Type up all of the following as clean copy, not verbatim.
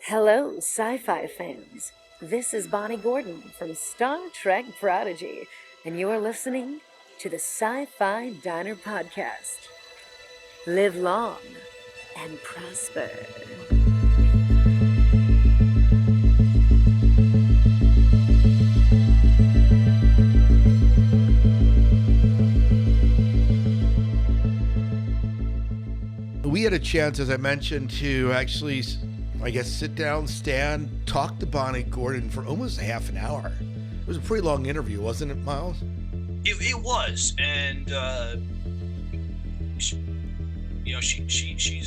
Hello, sci-fi fans. This is Bonnie Gordon from Star Trek Prodigy, and you are listening to the SciFi Diner Podcast. Live long and prosper. We had a chance, as I mentioned, to actually, sit down, stand, talk to Bonnie Gordon for almost a half an hour. It was a pretty long interview, wasn't it, Miles? It was, and she's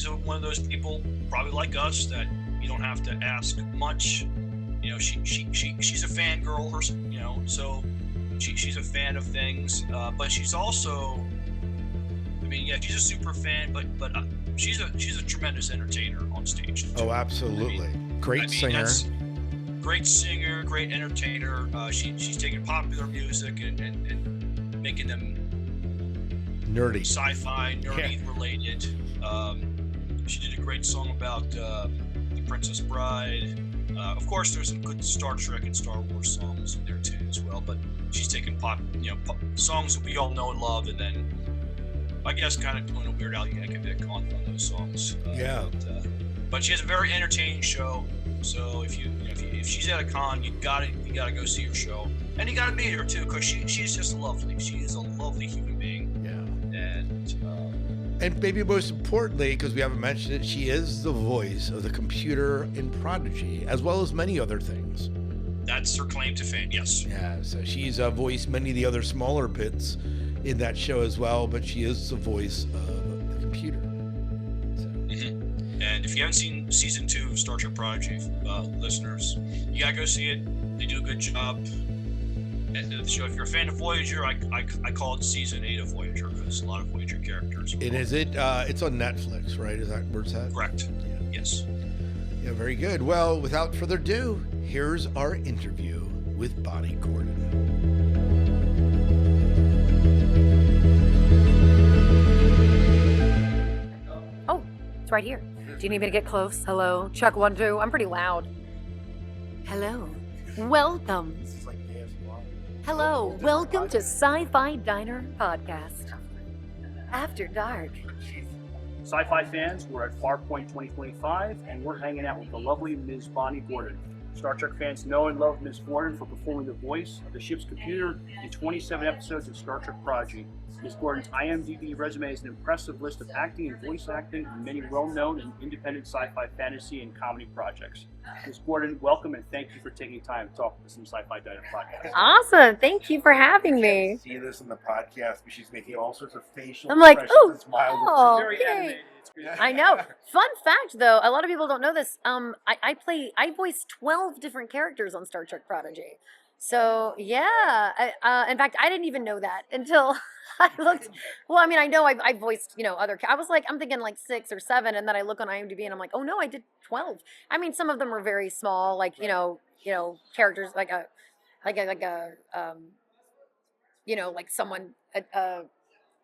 one of those people, probably like us, that you don't have to ask much. She's a fangirl, so she's a fan of things, but she's also, she's a super fan, but she's a tremendous entertainer on stage too. Oh, absolutely. Great singer. Great singer, great entertainer. She's taking popular music and making them nerdy, sci-fi, related. She did a great song about The Princess Bride. Of course, there's some good Star Trek and Star Wars songs in there too as well. But she's taking songs that we all know and love, and then I guess kind of doing a Weird Al Yankovic on those songs. But she has a very entertaining show. So if she's at a con, you gotta go see her show, and you gotta meet her too, because she's just lovely. She is a lovely human being. Yeah. And maybe most importantly, because we haven't mentioned it, she is the voice of the computer in Prodigy, as well as many other things. That's her claim to fame. Yes. Yeah. So she's voiced many of the other smaller bits in that show as well, but she is the voice of the computer. And if you haven't seen season 2 of Star Trek Prodigy, listeners, you gotta go see it. They do a good job. And so if you're a fan of Voyager, I call it season 8 of Voyager, because a lot of Voyager characters. And is it? It's on Netflix, right? Is that where it's at? Correct. Yeah. Yes. Yeah, very good. Well, without further ado, here's our interview with Bonnie Gordon. Oh, it's right here. Do you need me to get close? Hello? Check 1, 2. I'm pretty loud. Hello. Welcome. Hello. Welcome to SciFi Diner Podcast. After Dark. Sci-fi fans, we're at Farpoint 2025, and we're hanging out with the lovely Ms. Bonnie Gordon. Star Trek fans know and love Ms. Gordon for performing the voice of the ship's computer in 27 episodes of Star Trek Prodigy. Ms. Gordon's IMDb resume is an impressive list of acting and voice acting in many well-known and independent sci-fi, fantasy, and comedy projects. Ms. Gordon, welcome, and thank you for taking time to talk with us in SciFi Diner Podcast. Awesome. Thank you for having me. See this in the podcast, but she's making all sorts of facial I'm like, expressions and smiles. oh, It's very yay. animated. It's great. I know. Fun fact, though, a lot of people don't know this. I voiced 12 different characters on Star Trek Prodigy. So yeah, in fact, I didn't even know that until I looked. Well, I know I voiced other. I was like, I'm thinking like 6 or 7, and then I look on IMDb and I'm like, oh no, I did 12. Some of them were very small, like characters like someone.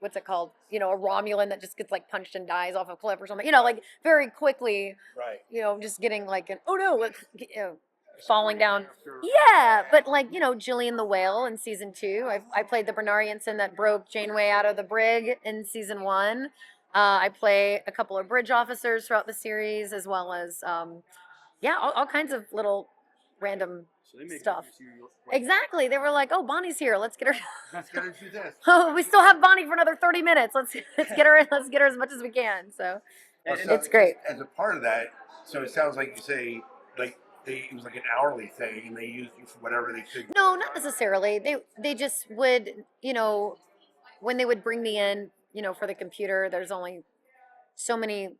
What's it called? A Romulan that just gets like punched and dies off a cliff or something. Like very quickly. Right. Just getting like an oh no, falling down. Yeah, but Jillian the Whale in season 2. I played the Bernarianson that broke Janeway out of the brig in season 1. I play a couple of bridge officers throughout the series, as well as all kinds of little random stuff. Exactly. They were like, "Oh, Bonnie's here. Let's get her. Let's get her to this. Oh, we still have Bonnie for another 30 minutes. Let's get her. Let's get her as much as we can." So it's great. As a part of that, so it sounds like you say it was like an hourly thing, and they used you for whatever they could. No, not necessarily. They just would, when they would bring me in, for the computer, there's only so many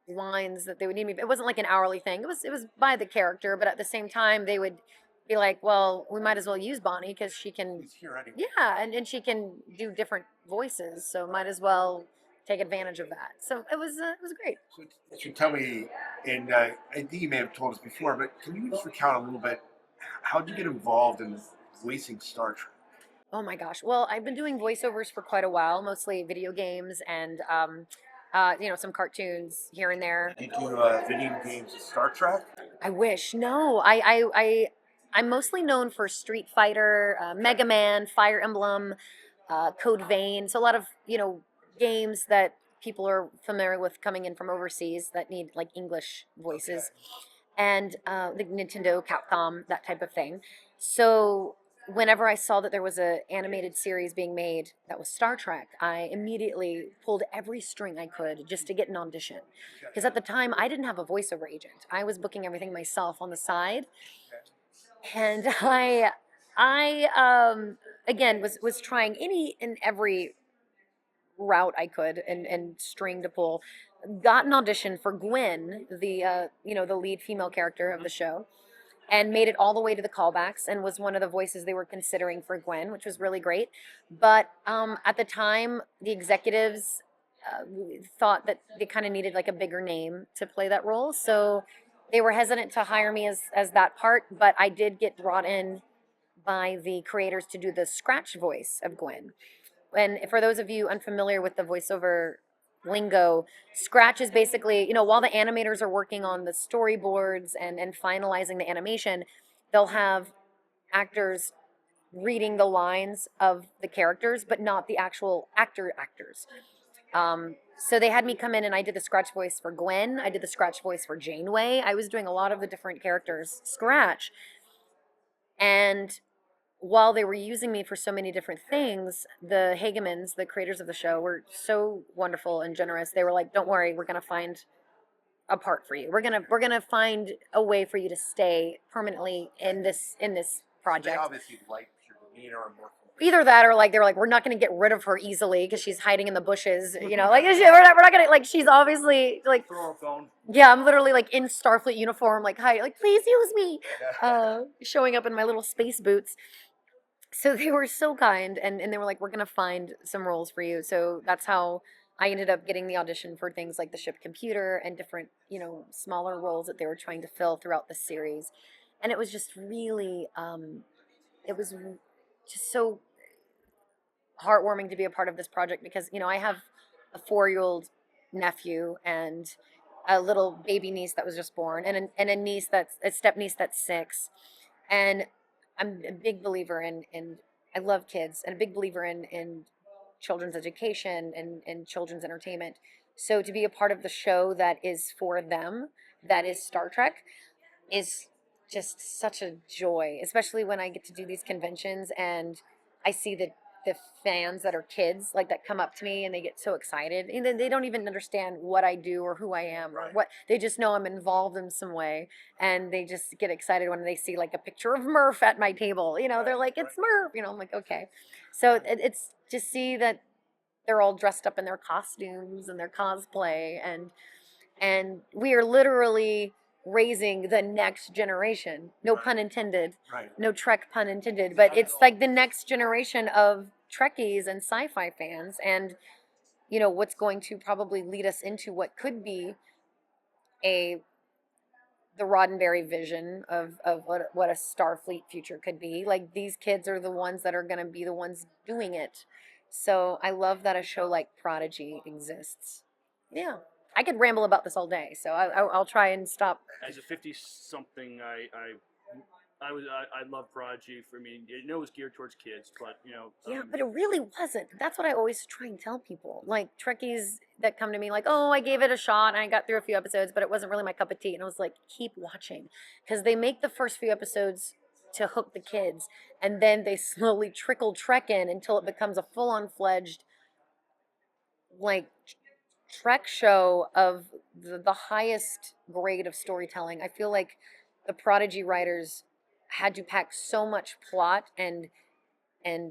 lines that they would need me. It wasn't like an hourly thing. It was by the character, but at the same time, they would be like, well, we might as well use Bonnie because she can. He's here anyway. Yeah, and she can do different voices, so might as well take advantage of that. So it was great. So tell me, and I think you may have told us before, but can you just recount a little bit? How did you get involved in voicing Star Trek? Oh my gosh. Well, I've been doing voiceovers for quite a while, mostly video games and some cartoons here and there. Did you do video games of Star Trek? I wish. No, I'm mostly known for Street Fighter, Mega Man, Fire Emblem, Code Vein. So a lot of, games that people are familiar with coming in from overseas that need like English voices. And the Nintendo, Capcom, that type of thing. So whenever I saw that there was a animated series being made that was Star Trek, I immediately pulled every string I could just to get an audition. Because at the time, I didn't have a voiceover agent. I was booking everything myself on the side, and I again was trying any and every route I could and string to pull. Got an audition for Gwen, the the lead female character of the show, and made it all the way to the callbacks and was one of the voices they were considering for Gwen, which was really great. But at the time, the executives thought that they kind of needed like a bigger name to play that role, so they were hesitant to hire me as that part. But I did get brought in by the creators to do the scratch voice of Gwen. And for those of you unfamiliar with the voiceover lingo, scratch is basically, while the animators are working on the storyboards and finalizing the animation, they'll have actors reading the lines of the characters, but not the actual actors. So they had me come in and I did the scratch voice for Gwen. I did the scratch voice for Janeway. I was doing a lot of the different characters scratch. And while they were using me for so many different things, the Hagemans, the creators of the show, were so wonderful and generous. They were like, "Don't worry, we're gonna find a part for you. We're gonna find a way for you to stay permanently in this They project." obviously liked your demeanor and working. Either that, or like they were like, "We're not gonna get rid of her easily because she's hiding in the bushes." Like we're not gonna like. She's obviously like, Throw a bone. yeah, I'm literally like in Starfleet uniform, like, "Hi, like please use me," showing up in my little space boots. So they were so kind, and they were like, "We're gonna find some roles for you." So that's how I ended up getting the audition for things like the ship computer and different, smaller roles that they were trying to fill throughout the series. And it was just really, it was just so heartwarming to be a part of this project because, I have a 4-year-old nephew and a little baby niece that was just born, and a niece that's a step niece that's 6. And I'm a big believer in I love kids and a big believer in children's education and children's entertainment. So to be a part of the show that is for them, that is Star Trek, is just such a joy, especially when I get to do these conventions and I see the fans that are kids like that come up to me and they get so excited and then they don't even understand what I do or who I am or what they just know I'm involved in some way, and they just get excited when they see like a picture of Murph at my table. They're like, "It's Murph," I'm like, okay. So it's just see that they're all dressed up in their costumes and their cosplay, and we are literally raising the next generation. No pun intended. Right. No Trek pun intended, but it's like the next generation of Trekkies and sci-fi fans, and what's going to probably lead us into what could be the Roddenberry vision of what a Starfleet future could be. Like, these kids are the ones that are going to be the ones doing it. So I love that a show like Prodigy exists. Yeah. I could ramble about this all day, so I'll try and stop. As a 50-something, I love Prodigy. For me, it was geared towards kids, but Yeah, but it really wasn't. That's what I always try and tell people. Like Trekkies that come to me like, "Oh, I gave it a shot and I got through a few episodes, but it wasn't really my cup of tea." And I was like, "Keep watching," because they make the first few episodes to hook the kids, and then they slowly trickle Trek in until it becomes a full-on fledged like Trek show of the highest grade of storytelling. I feel like the Prodigy writers had to pack so much plot and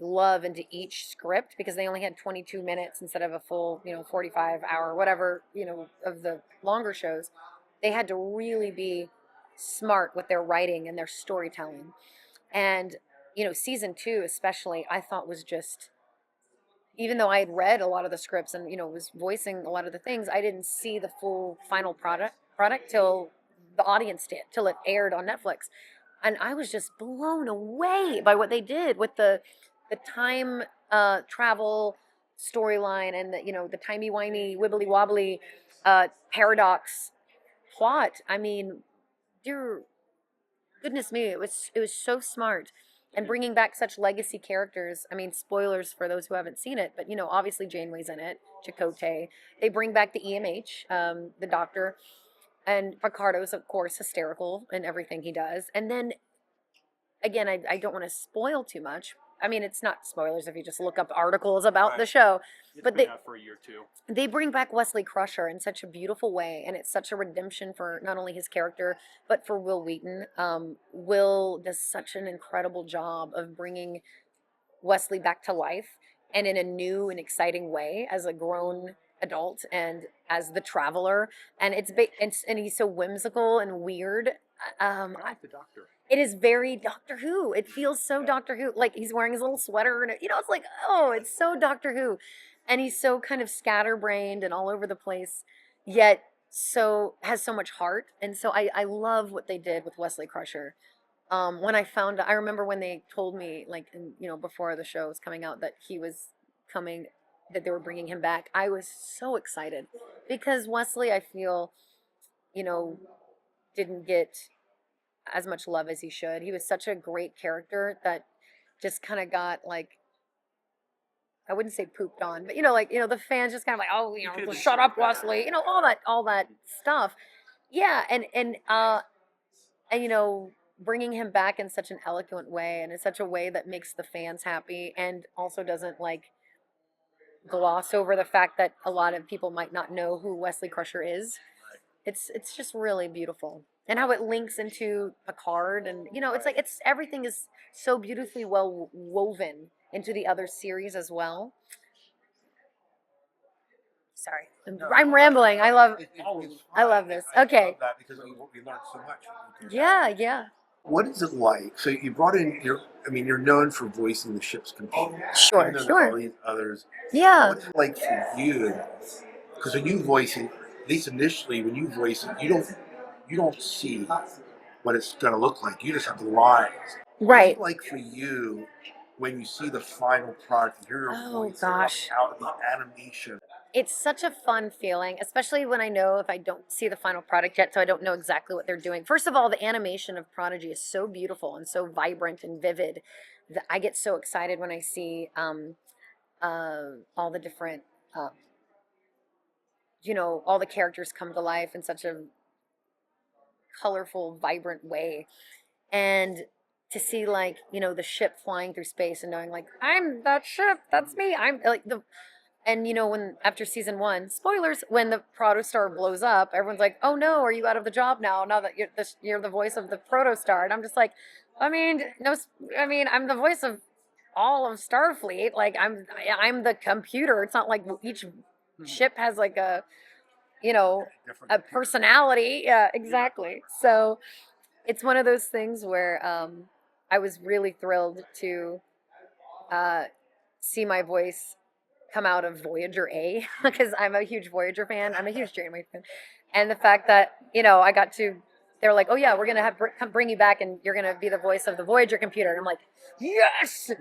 love into each script because they only had 22 minutes instead of a full 45 hour whatever of the longer shows. They had to really be smart with their writing and their storytelling. And season 2 especially, I thought was just, even though I had read a lot of the scripts and was voicing a lot of the things, I didn't see the full final product till the audience did, till it aired on Netflix. And I was just blown away by what they did with the time travel storyline and the timey-wimey wibbly-wobbly paradox plot. I mean, dear goodness me, it was so smart. And bringing back such legacy characters. I mean, spoilers for those who haven't seen it, but obviously Janeway's in it. Chakotay. They bring back the EMH, the doctor, and Picardo's of course hysterical in everything he does. And then again, I don't want to spoil too much. I mean, it's not spoilers if you just look up articles about the show. It's But been out for a year too. they bring back Wesley Crusher in such a beautiful way, and it's such a redemption for not only his character but for Will Wheaton. Will does such an incredible job of bringing Wesley back to life, and in a new and exciting way as a grown adult and as the traveler. And and he's so whimsical and weird. I like the Doctor. It is very Doctor Who. It feels so Doctor Who. Like he's wearing his little sweater, and it's like, oh, it's so Doctor Who. And he's so kind of scatterbrained and all over the place, yet has so much heart. And so I love what they did with Wesley Crusher. When I remember when they told me, like, before the show was coming out, that he was coming, that they were bringing him back. I was so excited because Wesley, I feel, didn't get as much love as he should. He was such a great character that just kind of got, like, I wouldn't say pooped on, but the fans just kind of like, oh, well, shut up, Wesley, all that stuff. Yeah, and bringing him back in such an eloquent way and in such a way that makes the fans happy and also doesn't like gloss over the fact that a lot of people might not know who Wesley Crusher is. It's just really beautiful. And how it links into Picard, and everything is so beautifully well woven into the other series as well. Sorry, I'm rambling. I love this. Okay. I love that because we learned so much. Yeah. What is it like? So you brought in you're known for voicing the ship's computer. Sure. All these others. Yeah. What's it like for you? Because when you voice it, at least initially, when you voice it, you don't see what it's going to look like. You just have the lines. Right. What's it like for you when you see the final product and hear your voice out of the animation? It's such a fun feeling, especially when I know if I don't see the final product yet, so I don't know exactly what they're doing. First of all, the animation of Prodigy is so beautiful and so vibrant and vivid that I get so excited when I see all the different, all the characters come to life in such a colorful, vibrant way. And to see, like, the ship flying through space and knowing, like, I'm that ship, that's me, I'm like and when after season 1, spoilers, when the protostar blows up, everyone's like, oh no, are you out of the job now that you're the voice of the protostar? And I'm just like, I'm the voice of all of Starfleet. Like, I'm the computer. It's not like each ship has like a personality. Yeah, exactly. So it's one of those things where I was really thrilled to see my voice come out of Voyager A, because I'm a huge Voyager fan. I'm a huge Janeway fan. And the fact that, I got to, they're like, oh yeah, we're going to bring you back and you're going to be the voice of the Voyager computer. And I'm like, yes,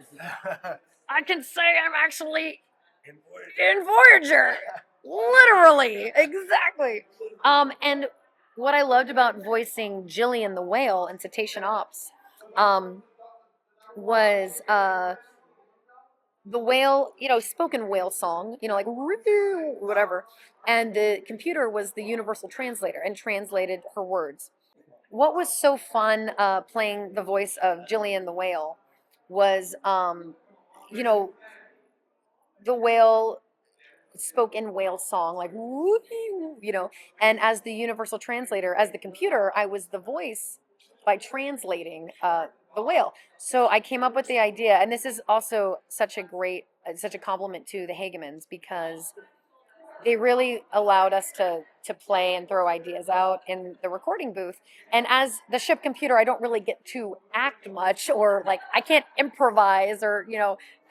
I can say I'm actually in Voyager. Literally. Exactly. And what I loved about voicing Jillian the whale in Cetacean Ops was the whale, spoken whale song, like whatever. And the computer was the universal translator and translated her words. What was so fun playing the voice of Jillian the whale was, the whale spoke in whale song, like, and as the universal translator, as the computer, I was the voice by translating the whale. So I came up with the idea, and this is also such a compliment to the Hagemans, because they really allowed us to play and throw ideas out in the recording booth. And as the ship computer, I don't really get to act much, or like I can't improvise or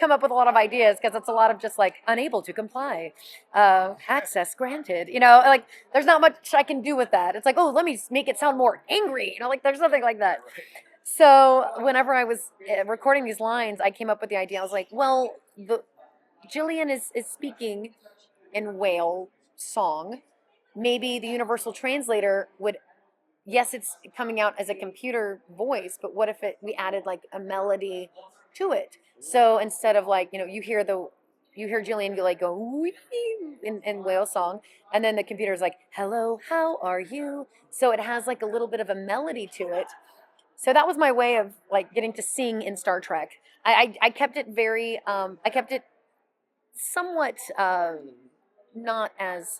come up with a lot of ideas, because it's a lot of just like unable to comply, access granted, like there's not much I can do with that. It's like, oh, let me make it sound more angry, like there's nothing like that. So whenever I was recording these lines, I came up with the idea. I was like, well, Jillian is speaking in whale song. Maybe the universal translator would yes, it's coming out as a computer voice, but what if we added like a melody to it? So instead of like, you hear Jillian go like go "Wee" in whale song, and then the computer's like, hello, how are you? So it has like a little bit of a melody to it. So that was my way of like getting to sing in Star Trek. I kept it very, I kept it somewhat not as,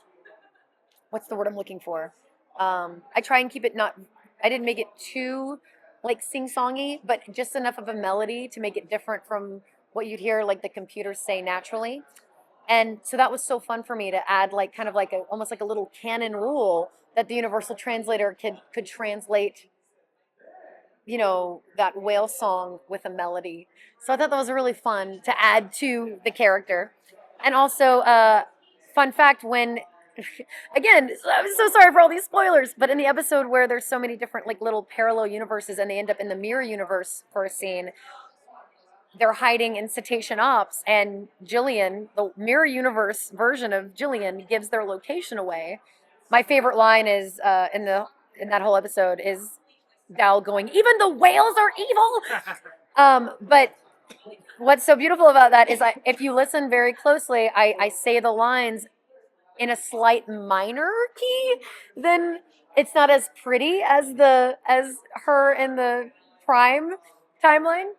what's the word I'm looking for? I try and keep it not, I didn't make it too like sing-songy, but just enough of a melody to make it different from what you'd hear like the computers say naturally. And so that was so fun for me to add like kind of like a almost like a little canon rule that the universal translator could translate, that whale song with a melody. So I thought that was really fun to add to the character. And also, fun fact, when again, I'm so sorry for all these spoilers, but in the episode where there's so many different like little parallel universes and they end up in the mirror universe for a scene, they're hiding in Cetacean Ops, and Jillian, the mirror universe version of Jillian, gives their location away. My favorite line is in that whole episode is Dal going, "Even the whales are evil." But what's so beautiful about that is, if you listen very closely, I say the lines in a slight minor key. Then it's not as pretty as her in the Prime timeline.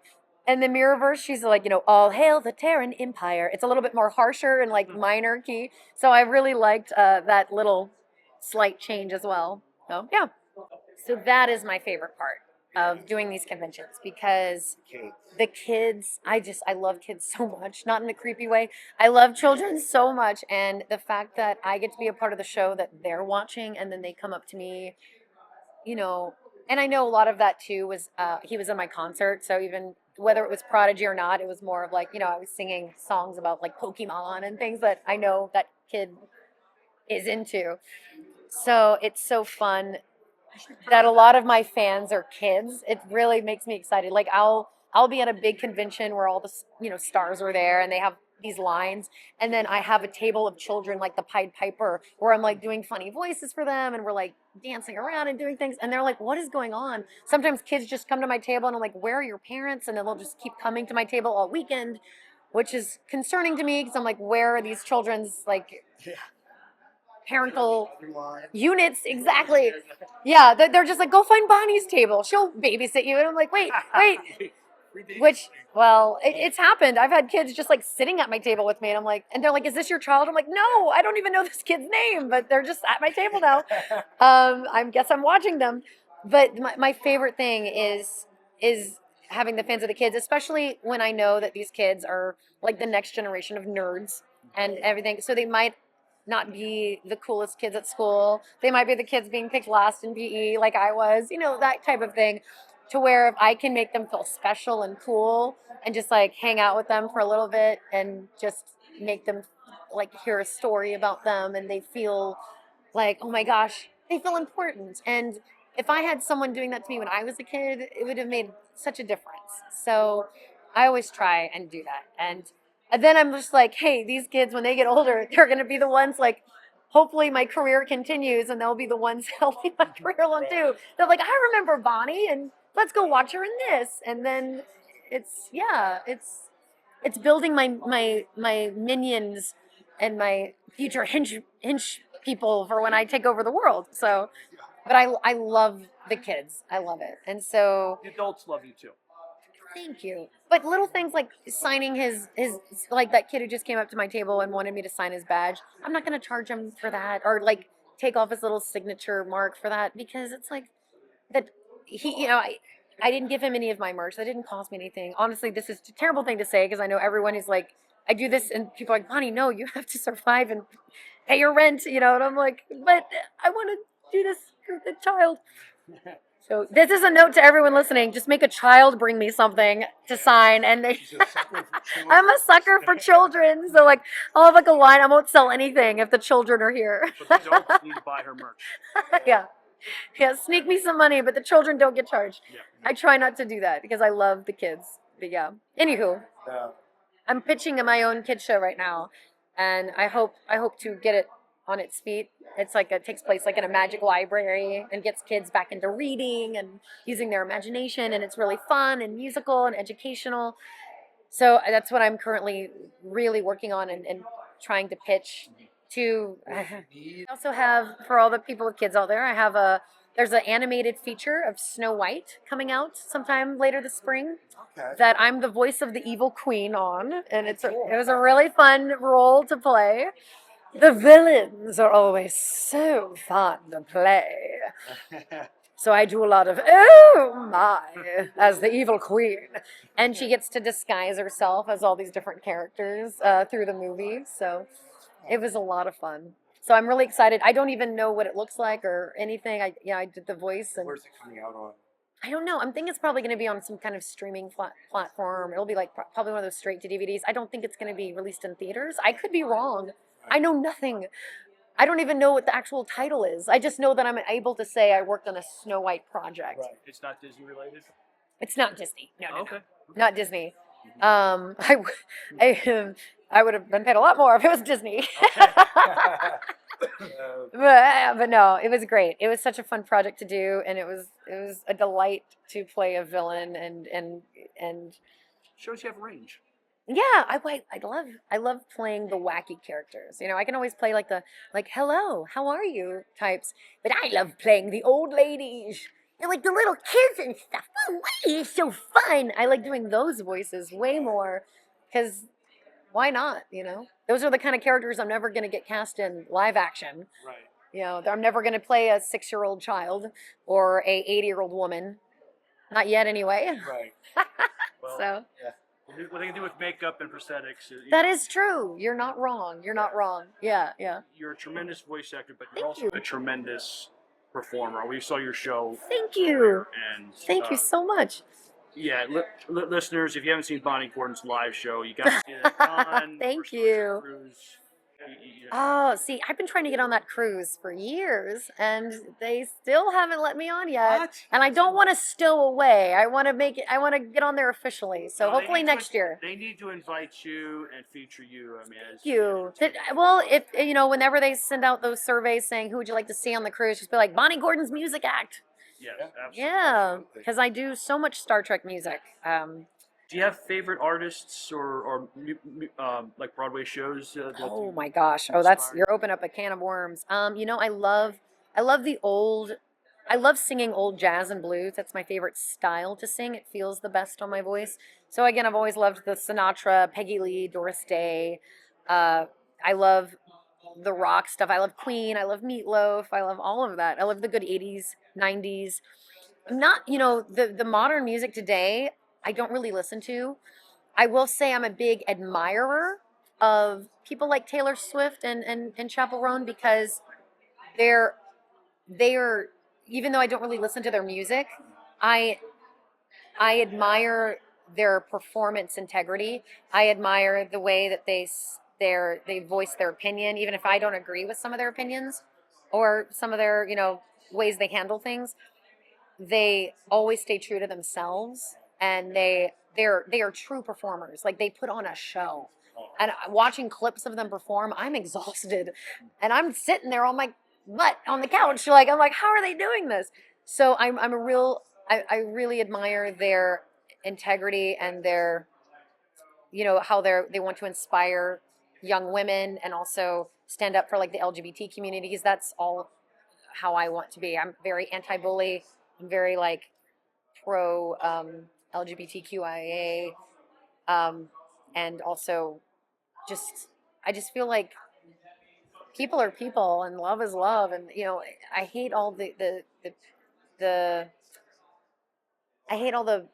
And the Mirrorverse, she's like, all hail the Terran Empire. It's a little bit more harsher and like minor key. So I really liked that little slight change as well. So yeah. So that is my favorite part of doing these conventions, because the kids, I love kids so much, not in a creepy way. I love children so much. And the fact that I get to be a part of the show that they're watching, and then they come up to me, and I know a lot of that too was, he was in my concert. So even whether it was Prodigy or not, it was more of like, I was singing songs about like Pokemon and things that I know that kid is into. So it's so fun that a lot of my fans are kids. It really makes me excited. Like I'll be at a big convention where all the stars are there and they have these lines, and then I have a table of children like the Pied Piper where I'm like doing funny voices for them, and we're like dancing around and doing things, and they're like, what is going on? Sometimes kids just come to my table and I'm like, where are your parents? And then they'll just keep coming to my table all weekend, which is concerning to me because I'm like, where are these children's like parental units exactly? Yeah, they're just like, go find Bonnie's table, she'll babysit you. And I'm like, wait. Which, well, it's happened. I've had kids just like sitting at my table with me, and I'm like, and they're like, is this your child? I'm like, no, I don't even know this kid's name, but they're just at my table now. I guess I'm watching them. But my favorite thing is having the fans of the kids, especially when I know that these kids are like the next generation of nerds and everything. So they might not be the coolest kids at school. They might be the kids being picked last in PE like I was, that type of thing. To where if I can make them feel special and cool and just like hang out with them for a little bit and just make them like hear a story about them, and they feel like, oh my gosh, they feel important. And if I had someone doing that to me when I was a kid, it would have made such a difference. So I always try and do that. And then I'm just like, hey, these kids, when they get older, they're going to be the ones like, hopefully my career continues and they'll be the ones helping my career along too. They're like, I remember Bonnie, and let's go watch her in this. And then it's building my minions and my future hinge people for when I take over the world. So, but I love the kids. I love it. And so The adults love you too. thank you. But little things like signing his like that kid who just came up to my table and wanted me to sign his badge. I'm not going to charge him for that, or like take off his little signature mark for that, because it's like that he, I didn't give him any of my merch. That didn't cost me anything. Honestly, this is a terrible thing to say because I know everyone is like, I do this and people are like, Bonnie, no, you have to survive and pay your rent, and I'm like, but I want to do this for the child. So this is a note to everyone listening. Just make a child bring me something to sign, and I'm a sucker for children. So like, I'll have like a line. I won't sell anything if the children are here. But the adults need to buy her merch. Yeah, sneak me some money, but the children don't get charged. Yeah. I try not to do that because I love the kids. But yeah. Anywho, I'm pitching my own kid show right now, and I hope to get it on its feet. It's like it takes place like in a magic library and gets kids back into reading and using their imagination, and it's really fun and musical and educational. So that's what I'm currently really working on and trying to pitch to. I also have, for all the people with kids out there, there's an animated feature of Snow White coming out sometime later this spring Okay. that I'm the voice of the evil queen on, and it was a really fun role to play. The villains are always so fun to play. So I do a lot of, oh my, as the evil queen. And she gets to disguise herself as all these different characters through the movie. So it was a lot of fun. So I'm really excited. I don't even know what it looks like or anything. I did the voice. And Where's it coming out on? I don't know. I'm thinking it's probably going to be on some kind of streaming platform. It'll be like probably one of those straight to DVDs. I don't think it's going to be released in theaters. I could be wrong. I know nothing. I don't even know what the actual title is. I just know that I'm able to say I worked on a Snow White project. Right. It's not Disney related. It's not Disney. No, Okay. not Disney. I would have been paid a lot more if it was Disney. But no, it was great. It was such a fun project to do, and it was a delight to play a villain and Shows you have range. yeah, I love playing the wacky characters. You know, I can always play like hello, how are you types, but I love playing the old ladies and like the little kids and stuff. Oh, it's so fun. I like doing those voices way more because why not? You know, those are the kind of characters I'm never going to get cast in live action. Right. You know, I'm never going to play a 6-year-old child or a 80-year-old woman. Not yet, anyway. Right. Well, So what they can do with makeup and prosthetics. that is true. You're not wrong. You're not wrong. Yeah, yeah. You're a tremendous voice actor, but you're Thank also you. a tremendous performer. We saw your show. Thank you. And Thank you so much. Yeah, listeners, if you haven't seen Bonnie Gordon's live show, you got to see it on. Thank Star you. Trek Cruise. Oh, see, I've been trying to get on that cruise for years, and they still haven't let me on yet. What? And I don't want to stow away. I want to make it. I want to get on there officially. So No, they hopefully need to- next year. They need to invite you and feature you. I mean, Thank you. Well, if you know, whenever they send out those surveys saying who would you like to see on the cruise, just be like Bonnie Gordon's music act. Yes, Yeah. absolutely. Yeah, because I do so much Star Trek music. Do you have favorite artists or like Broadway shows? Oh my gosh! Oh, that's inspired? you're opening up a can of worms. You know, I love the old. I love singing old jazz and blues. That's my favorite style to sing. It feels the best on my voice. So again, I've always loved the Sinatra, Peggy Lee, Doris Day. I love the rock stuff. I love Queen. I love Meatloaf. I love all of that. I love the good 80s, 90s. Not, you know, the modern music today, I don't really listen to. I will say I'm a big admirer of people like Taylor Swift and Chappell Roan because they're even though I don't really listen to their music, I admire their performance integrity. I admire the way that they voice their opinion, even if I don't agree with some of their opinions or some of their, you know, ways they handle things. They always stay true to themselves, and they are true performers. Like, they put on a show. And watching clips of them perform, I'm exhausted, and I'm sitting there on my butt on the couch, like I'm like, how are they doing this? So I really admire their integrity and their, you know, how they want to inspire young women and also stand up for like the LGBT communities. That's all how I want to be. I'm very anti-bully. I'm very like pro LGBTQIA, and also I just feel like people are people and love is love, and you know, I hate all the I hate all the,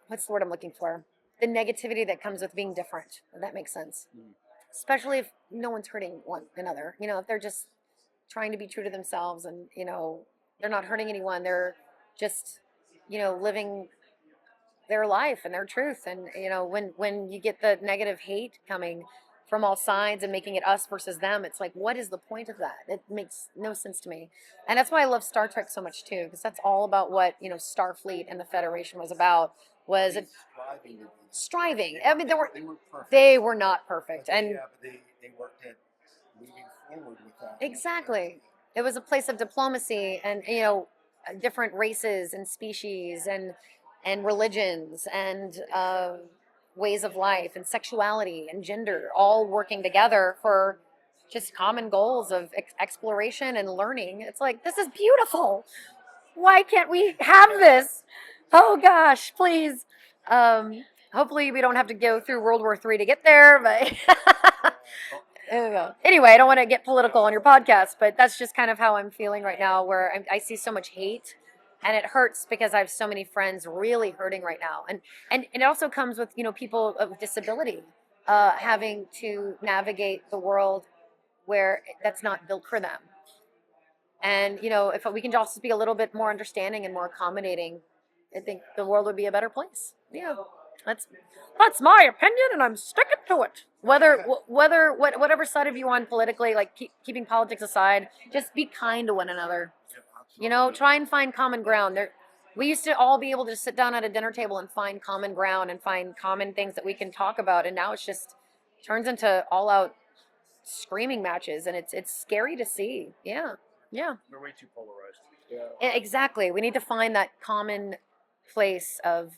what's the word I'm looking for? The negativity that comes with being different. If that makes sense. Especially if no one's hurting one another. You know, if they're just trying to be true to themselves and, you know, they're not hurting anyone. They're just, you know, living their life and their truth. And, you know, when you get the negative hate coming from all sides and making it us versus them, it's like, what is the point of that? It makes no sense to me. And that's why I love Star Trek so much too, because that's all about what, you know, Starfleet and the Federation was about, was it striving. I mean, they were perfect. they were not perfect. But And yeah, but they worked at moving forward with that. Exactly. It was a place of diplomacy and, different races and species and religions and ways of life and sexuality and gender all working together for just common goals of exploration and learning. It's like, this is beautiful. Why can't we have this? Oh gosh, please. Hopefully we don't have to go through World War III to get there, but anyway, I don't want to get political on your podcast, but that's just kind of how I'm feeling right now, where I see so much hate, and it hurts because I have so many friends really hurting right now, and it also comes with people of disability having to navigate the world where that's not built for them. And if we can just be a little bit more understanding and more accommodating, I think the world would be a better place. Yeah, that's my opinion, and I'm sticking to it. Whatever side of you on politically, like keeping politics aside, just be kind to one another. Try and find common ground. We used to all be able to sit down at a dinner table and find common ground and find common things that we can talk about, and now it's just turns into all out screaming matches, and it's scary to see. Yeah. We're way too polarized. Exactly. We need to find that common place of,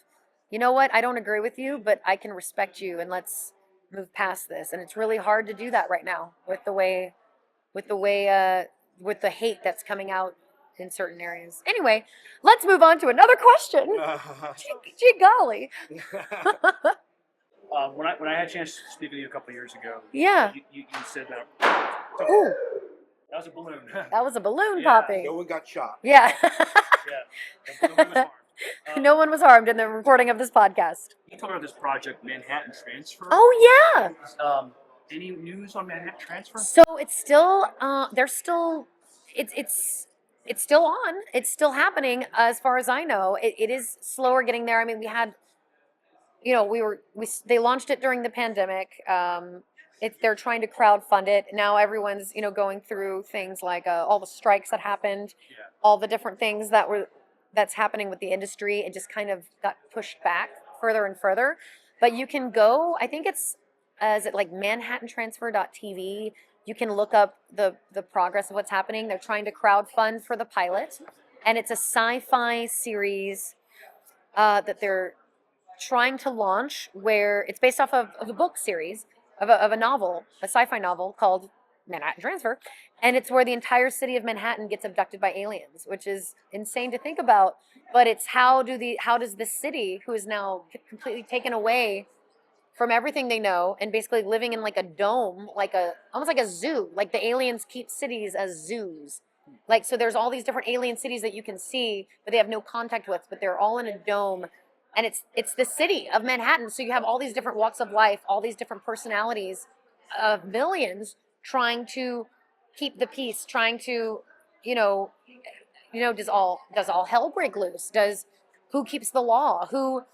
you know what, I don't agree with you, but I can respect you, and let's move past this. And it's really hard to do that right now with the hate that's coming out in certain areas. Anyway, let's move on to another question. Gee golly. When I had a chance to speak with you a couple of years ago, Yeah. you said that. Ooh, That was a balloon. that was a balloon Yeah. popping. No one got shot. Yeah. Yeah. The balloon was harmed. No one was harmed in the recording of this podcast. You talked about this project, Manhattan Transfer. Oh yeah. Any news on Manhattan Transfer? So it's still it's still on. It's still happening as far as I know. It is slower getting there. I mean, we had they launched it during the pandemic. They're trying to crowdfund it. Now everyone's going through things like all the strikes that happened, all the different things that's happening with the industry. It just kind of got pushed back further and further. But you can go, I think is it like manhattantransfer.tv. You can look up the progress of what's happening. They're trying to crowdfund for the pilot, and it's a sci-fi series that they're trying to launch, where it's based off of a book series of a novel, a sci-fi novel called Manhattan Transfer, and it's where the entire city of Manhattan gets abducted by aliens, which is insane to think about. But it's how does this city, who is now completely taken away from everything they know and basically living in like a dome, almost like a zoo, like the aliens keep cities as zoos. Like, so there's all these different alien cities that you can see, but they have no contact with, but they're all in a dome. And it's the city of Manhattan. So you have all these different walks of life, all these different personalities of millions trying to keep the peace, trying to, does all hell break loose? Who keeps the law? Who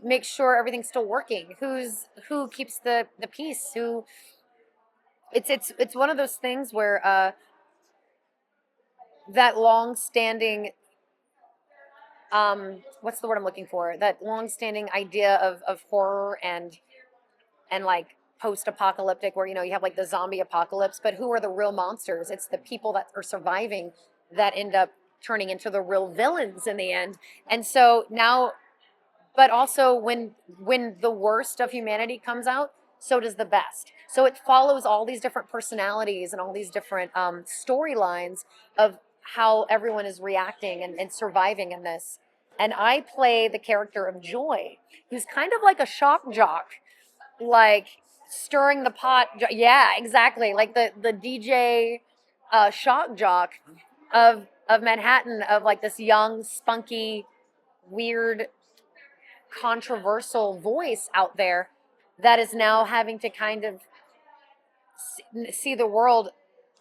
makes sure everything's still working? Who keeps the peace? It's one of those things where that long-standing what's the word I'm looking for? That long-standing idea of horror and like post-apocalyptic, where you have like the zombie apocalypse, but who are the real monsters? It's the people that are surviving that end up turning into the real villains in the end. And so now, but also when the worst of humanity comes out, so does the best. So it follows all these different personalities and all these different storylines of how everyone is reacting and surviving in this. And I play the character of Joy, who's kind of like a shock jock, like stirring the pot. Yeah, exactly. Like the DJ shock jock of Manhattan, of like this young, spunky, weird, controversial voice out there that is now having to kind of see the world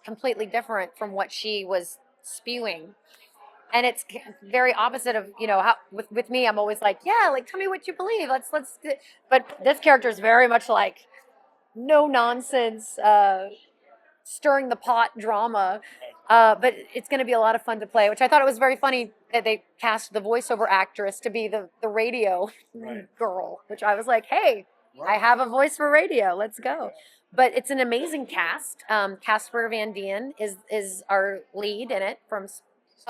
completely different from what she was spewing. And it's very opposite of how with me, I'm always like, yeah, like tell me what you believe, let's but this character is very much like no nonsense, stirring the pot drama, but it's going to be a lot of fun to play, which I thought it was very funny that they cast the voiceover actress to be the radio girl, which I was like, hey, I have a voice for radio, let's go. But it's an amazing cast. Casper Van Dien is our lead in it.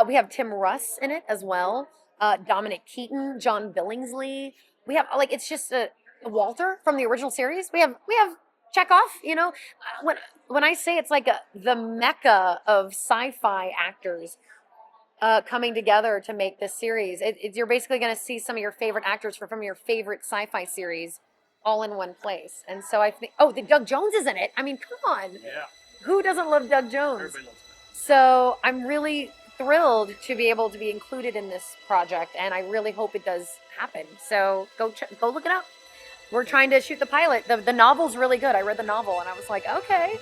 We have Tim Russ in it as well. Dominic Keaton, John Billingsley. We have like it's just a Walter from the original series. We have Chekhov. When I say it's like the mecca of sci-fi actors coming together to make this series. You're basically going to see some of your favorite actors from your favorite sci-fi series all in one place. And so I think, the Doug Jones is in it. I mean, come on. Yeah. Who doesn't love Doug Jones? Everybody loves that. So I'm really thrilled to be able to be included in this project, and I really hope it does happen. So go look it up. We're trying to shoot the pilot. The novel's really good. I read the novel, and I was like, okay,